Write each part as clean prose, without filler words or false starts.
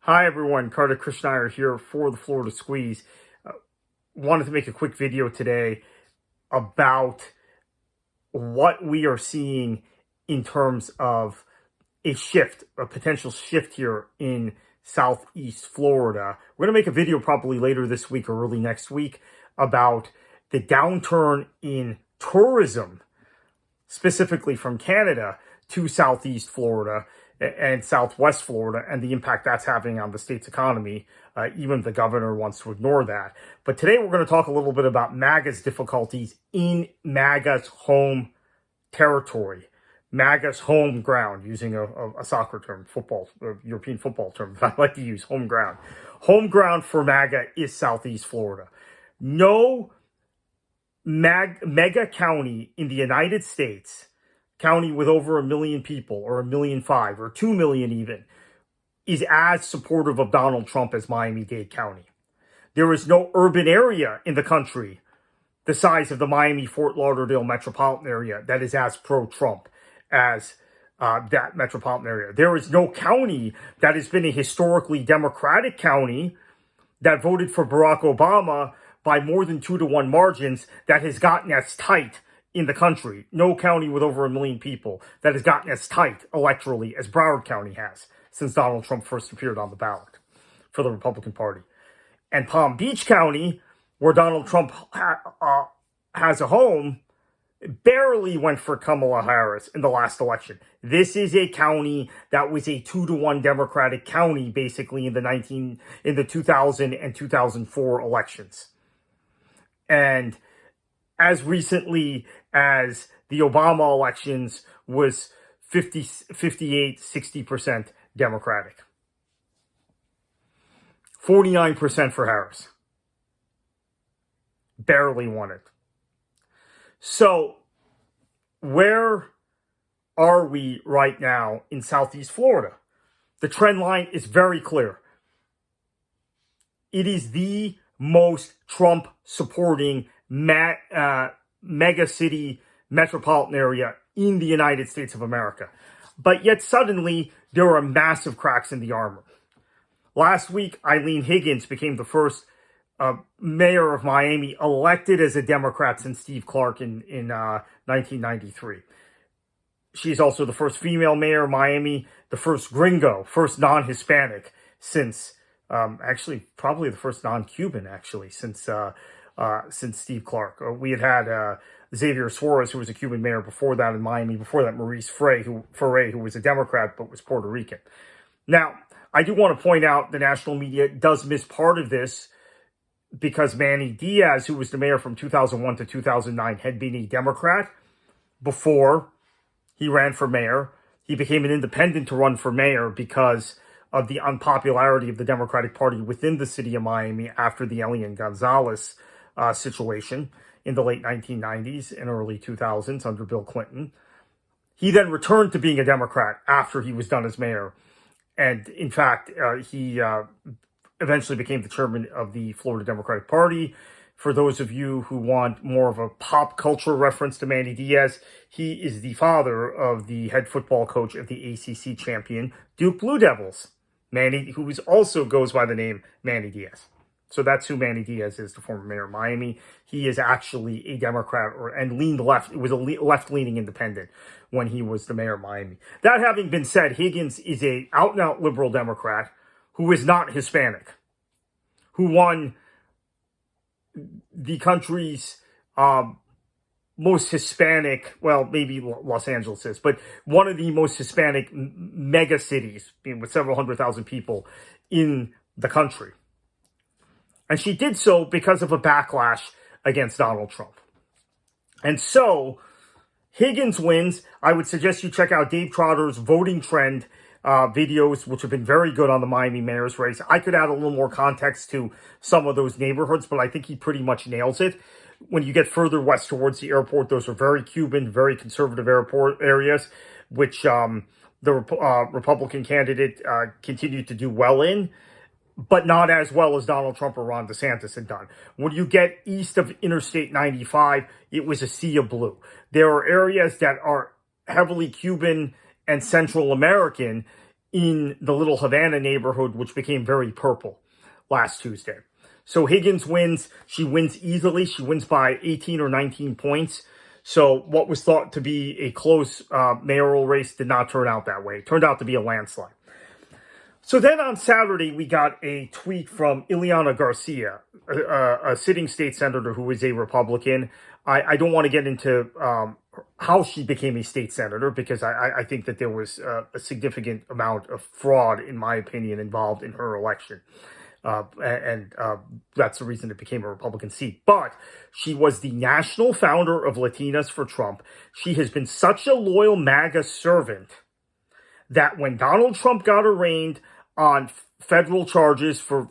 Hi everyone, Carter Krishnaiyer here for the Florida Squeeze. Wanted to make a quick video today about what we are seeing in terms of a potential shift here in Southeast Florida. We're going to make a video probably later this week or early next week about the downturn in tourism, specifically from Canada to Southeast Florida and Southwest Florida, and the impact that's having on the state's economy. Even the governor wants to ignore that. But today we're going to talk a little bit about MAGA's difficulties in MAGA's home territory, MAGA's home ground, using a soccer term, European football term that I like to use, home ground. Home ground for MAGA is Southeast Florida. No mega county in the United States, county with over 1 million people, or 1.5 million, or 2 million even, is as supportive of Donald Trump as Miami-Dade County. There is no urban area in the country the size of the Miami-Fort Lauderdale metropolitan area that is as pro-Trump as that metropolitan area. There is no county that has been a historically Democratic county that voted for Barack Obama by more than 2-to-1 margins that has gotten as tight in the country. No county with over 1 million people that has gotten as tight electorally as Broward County has since Donald Trump first appeared on the ballot for the Republican Party. And Palm Beach County, where Donald Trump has a home, barely went for Kamala Harris in the last election. This is a county that was a 2-to-1 Democratic county basically in the 2000 and 2004 elections. And as recently as the Obama elections was 58-60% Democratic. 49% for Harris. Barely won it. So, where are we right now in Southeast Florida? The trend line is very clear. It is the most Trump-supporting mega city metropolitan area in the United States of America. But yet suddenly there are massive cracks in the armor. Last week, Eileen Higgins became the first mayor of Miami elected as a Democrat since Steve Clark in 1993. She's also the first female mayor of Miami, the first gringo, first non-Hispanic since, actually probably the first non-Cuban actually since Steve Clark. We had Xavier Suarez, who was a Cuban mayor before that in Miami. Before that, Maurice Fray, who was a Democrat but was Puerto Rican. Now, I do want to point out the national media does miss part of this because Manny Diaz, who was the mayor from 2001 to 2009, had been a Democrat before he ran for mayor. He became an independent to run for mayor because of the unpopularity of the Democratic Party within the city of Miami after the Elian Gonzalez situation in the late 1990s and early 2000s under Bill Clinton. He then returned to being a Democrat after he was done as mayor. And in fact, he eventually became the chairman of the Florida Democratic Party. For those of you who want more of a pop culture reference to Manny Diaz, he is the father of the head football coach of the ACC champion Duke Blue Devils, Manny, who also goes by the name Manny Diaz. So that's who Manny Diaz is, the former mayor of Miami. He is actually a Democrat and leaned left. It was a left-leaning independent when he was the mayor of Miami. That having been said, Higgins is a out-and-out liberal Democrat who is not Hispanic, who won the country's most Hispanic, well, maybe Los Angeles is, but one of the most Hispanic mega cities with several 100,000 people in the country. And she did so because of a backlash against Donald Trump. And so, Higgins wins. I would suggest you check out Dave Trotter's voting trend videos, which have been very good on the Miami mayor's race. I could add a little more context to some of those neighborhoods, but I think he pretty much nails it. When you get further west towards the airport, those are very Cuban, very conservative airport areas, which the Republican candidate continued to do well in, but not as well as Donald Trump or Ron DeSantis had done. When you get east of Interstate 95, it was a sea of blue. There are areas that are heavily Cuban and Central American in the Little Havana neighborhood, which became very purple last Tuesday. So Higgins wins. She wins easily. She wins by 18 or 19 points. So what was thought to be a close mayoral race did not turn out that way. It turned out to be a landslide. So then on Saturday, we got a tweet from Ileana Garcia, a sitting state senator who is a Republican. I don't want to get into how she became a state senator, because I think that there was a significant amount of fraud, in my opinion, involved in her election. And that's the reason it became a Republican seat. But she was the national founder of Latinas for Trump. She has been such a loyal MAGA servant that when Donald Trump got arraigned on federal charges for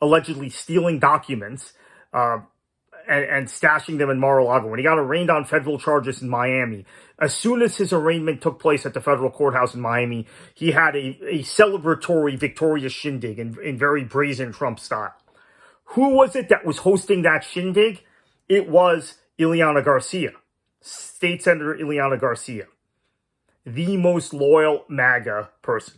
allegedly stealing documents and stashing them in Mar-a-Lago, when he got arraigned on federal charges in Miami, as soon as his arraignment took place at the federal courthouse in Miami, he had a celebratory Victoria shindig in very brazen Trump style. Who was it that was hosting that shindig? It was Ileana Garcia, State Senator Ileana Garcia, the most loyal MAGA person.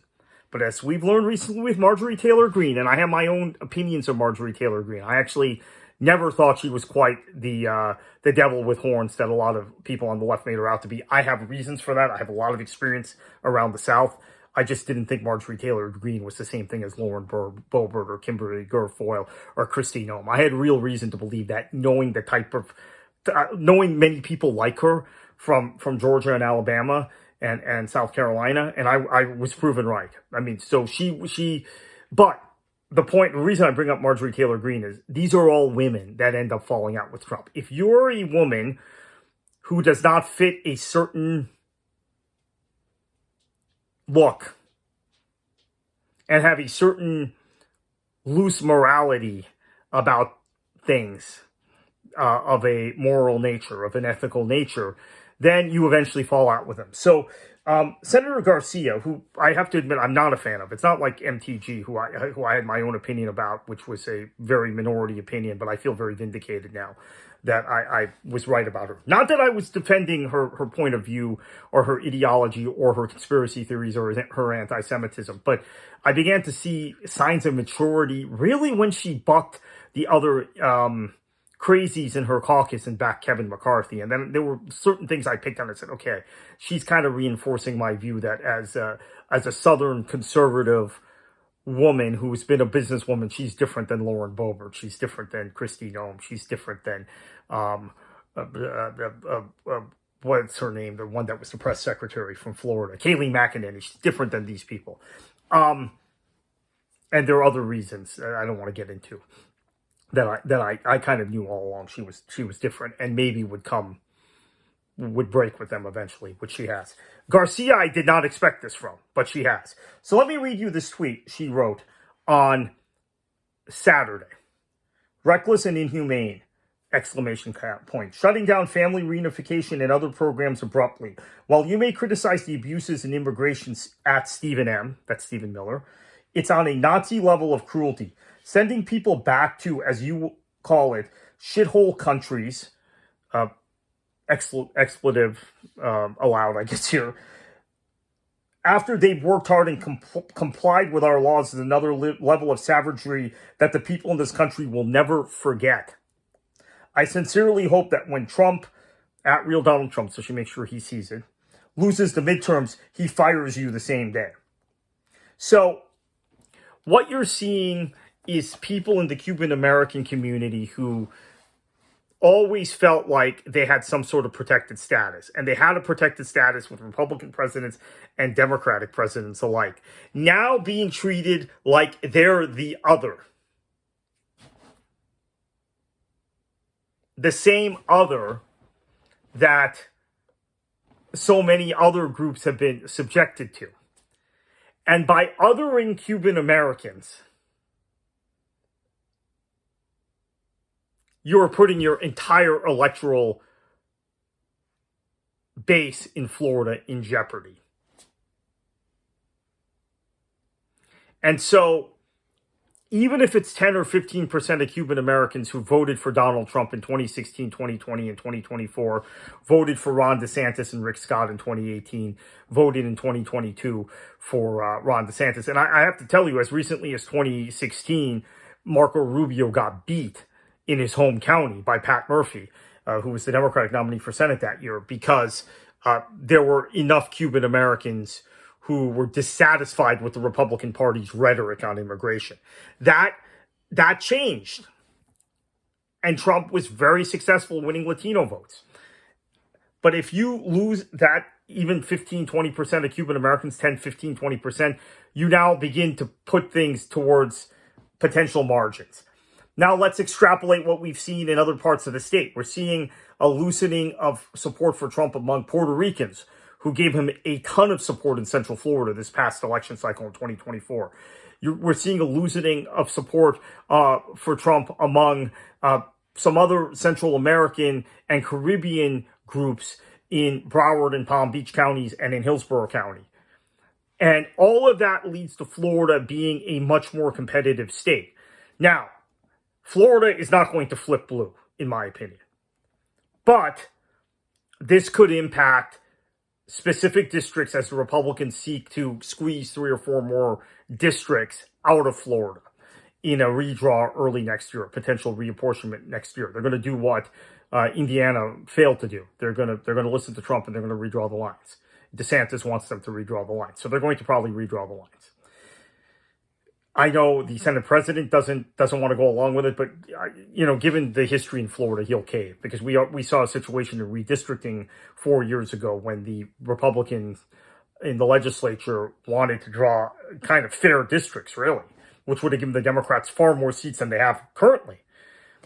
But as we've learned recently with Marjorie Taylor Greene, and I have my own opinions of Marjorie Taylor Greene, I actually never thought she was quite the devil with horns that a lot of people on the left made her out to be. I have reasons for that. I have a lot of experience around the South. I just didn't think Marjorie Taylor Greene was the same thing as Lauren Boebert or Kimberly Guilfoyle or Kristi Noem. I had real reason to believe that, knowing the type of, knowing many people like her from Georgia and Alabama and South Carolina, and I was proven right. I mean, so but the reason I bring up Marjorie Taylor Greene is these are all women that end up falling out with Trump. If you're a woman who does not fit a certain look and have a certain loose morality about things of a moral nature, of an ethical nature, then you eventually fall out with them. So Senator Garcia, who I have to admit I'm not a fan of, it's not like MTG, who I had my own opinion about, which was a very minority opinion, but I feel very vindicated now that I was right about her. Not that I was defending her point of view or her ideology or her conspiracy theories or her anti-Semitism, but I began to see signs of maturity really when she bucked the other crazies in her caucus and backed Kevin McCarthy. And then there were certain things I picked on and said, okay, she's kind of reinforcing my view that as a Southern conservative woman who's been a businesswoman, she's different than Lauren Boebert. She's different than Kristi Noem. She's different than, what's her name? The one that was the press secretary from Florida, Kayleigh McEnany. She's different than these people. And there are other reasons I don't want to get into that I kind of knew all along. She was different and maybe would break with them eventually, which she has. Garcia, I did not expect this from, but she has. So let me read you this tweet she wrote on Saturday. Reckless and inhumane, exclamation point. Shutting down family reunification and other programs abruptly. While you may criticize the abuses in immigration at Stephen M., that's Stephen Miller, it's on a Nazi level of cruelty. Sending people back to, as you call it, shithole countries, expletive allowed, I guess here, after they've worked hard and complied with our laws is another level of savagery that the people in this country will never forget. I sincerely hope that when Trump, at real Donald Trump, so she makes sure he sees it, loses the midterms, he fires you the same day. So what you're seeing is people in the Cuban American community who always felt like they had some sort of protected status. And they had a protected status with Republican presidents and Democratic presidents alike. Now being treated like they're the other. The same other that so many other groups have been subjected to. And by othering Cuban Americans, you're putting your entire electoral base in Florida in jeopardy. And so even if it's 10 or 15% of Cuban Americans who voted for Donald Trump in 2016, 2020, and 2024, voted for Ron DeSantis and Rick Scott in 2018, voted in 2022 for Ron DeSantis. And I have to tell you, as recently as 2016, Marco Rubio got beat in his home county by Pat Murphy, who was the Democratic nominee for Senate that year, because there were enough Cuban Americans who were dissatisfied with the Republican Party's rhetoric on immigration. That changed. And Trump was very successful winning Latino votes. But if you lose that even 15, 20% of Cuban Americans, 10, 15, 20%, you now begin to put things towards potential margins. Now let's extrapolate what we've seen in other parts of the state. We're seeing a loosening of support for Trump among Puerto Ricans, who gave him a ton of support in Central Florida this past election cycle in 2024. We're seeing a loosening of support for Trump among some other Central American and Caribbean groups in Broward and Palm Beach counties and in Hillsborough County. And all of that leads to Florida being a much more competitive state. Now, Florida is not going to flip blue, in my opinion. But this could impact specific districts as the Republicans seek to squeeze 3 or 4 more districts out of Florida in a redraw early next year, potential reapportionment next year. They're going to do what Indiana failed to do. They're going to listen to Trump and they're going to redraw the lines. DeSantis wants them to redraw the lines, so they're going to probably redraw the lines. I know the Senate president doesn't want to go along with it, but given the history in Florida, he'll cave, because we saw a situation in redistricting 4 years ago when the Republicans in the legislature wanted to draw kind of fair districts, really, which would have given the Democrats far more seats than they have currently.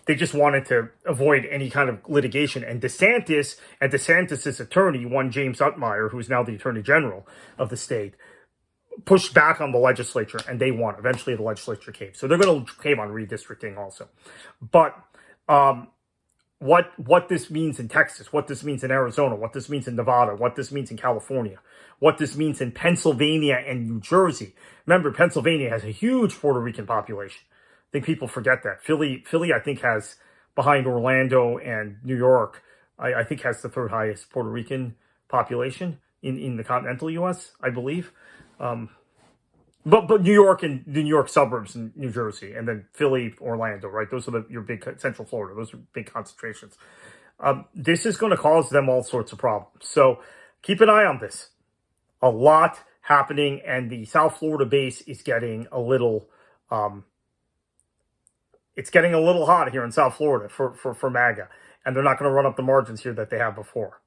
They just wanted to avoid any kind of litigation. And DeSantis and DeSantis' attorney, one James Utmeyer, who's now the attorney general of the state, pushed back on the legislature, and they won. Eventually, the legislature caved. So they're going to cave on redistricting also. But what this means in Texas, what this means in Arizona, what this means in Nevada, what this means in California, what this means in Pennsylvania and New Jersey. Remember, Pennsylvania has a huge Puerto Rican population. I think people forget that. Philly, I think, has, behind Orlando and New York, I think has the 3rd highest Puerto Rican population in the continental U.S., I believe. But New York and the New York suburbs and New Jersey, and then Philly, Orlando, right? Those are your big, Central Florida. Those are big concentrations. This is going to cause them all sorts of problems. So keep an eye on this. A lot happening, and the South Florida base is getting a little, it's getting a little hot here in South Florida for MAGA, and they're not going to run up the margins here that they have before.